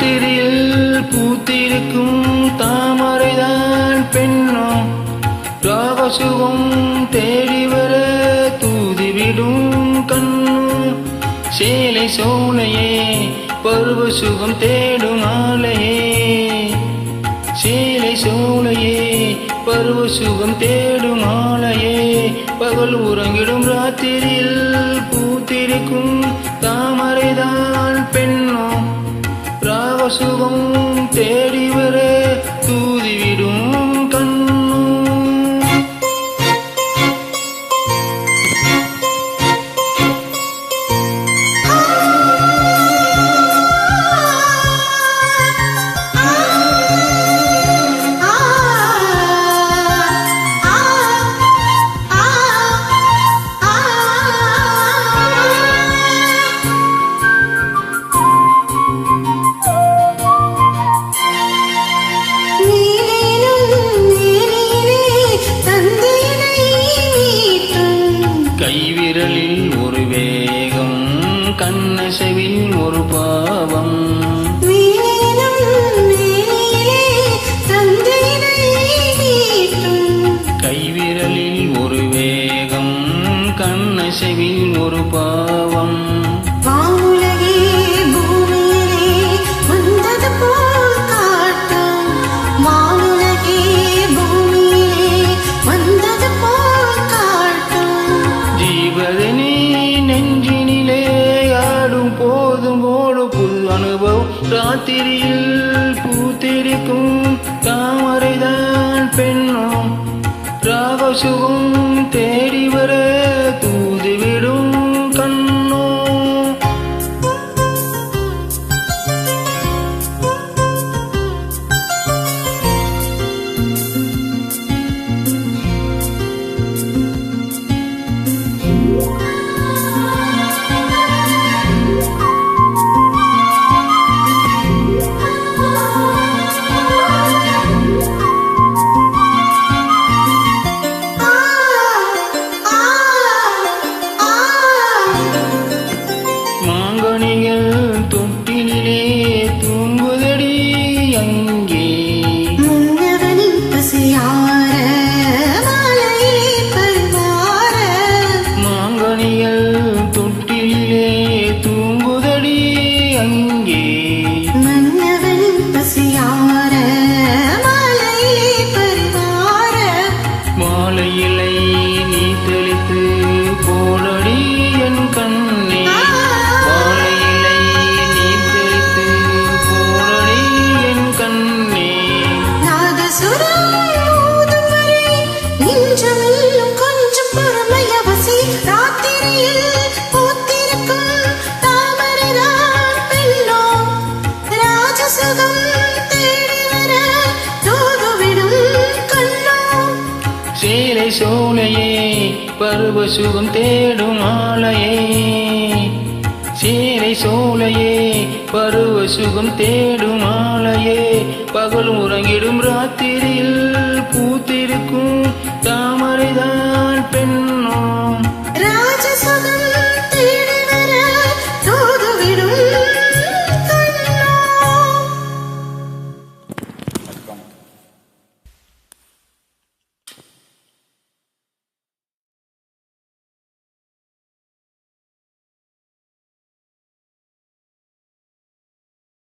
ராத்திரியில் பூத்திருக்கும் தாமரைதான் பெண்ணோ ராகசுகம் தேடிவர தூதிவிடும் கண்ணு சேலை சோலையே பருவ சுகம் தேடும் ஆலையே சேலை சோலையே பருவ சுகம் தேடும் ஆலையே பகல் உறங்கிடும் ராத்திரியில் பூத்திருக்கும் தாமரைதான் பெண்ணோ ராகசுகம் தேடிவர தூதிவிடும் கண்ணு கைவிரலில் ஒரு வேகம் கண்ணசைவில் ஒரு பாவம் கைவிரலில் ஒரு வேகம் கண்ணசைவில் ஒரு பாவம் நெஞ்சினிலே ஆடும் போதும் ஓடு புல் அனுபவம் ராத்திரியில் பூத்திருக்கும் தாமரைதான் பெண்ணோ ராகசுகம் தேடிவர தூதிவிடும் கண்ணோ தொட்டிலே தூங்குதடி அங்கே முன்னவனின் பசியார மாலையிலே பருவார மாங்கனிகள் தொட்டிலே தூங்குதடி அங்கே மன்னவனின் பசியார மாலையிலே பருவார மாலையிலை நீ தெளித்து போடடி என் கண்ணே சேலை சோலையே பருவ சுகம் தேடும் ஆலையே சேலை சோலையே பருவ சுகம் தேடும் ஆலையே பகல் உறங்கிடும் ராத்திரியில்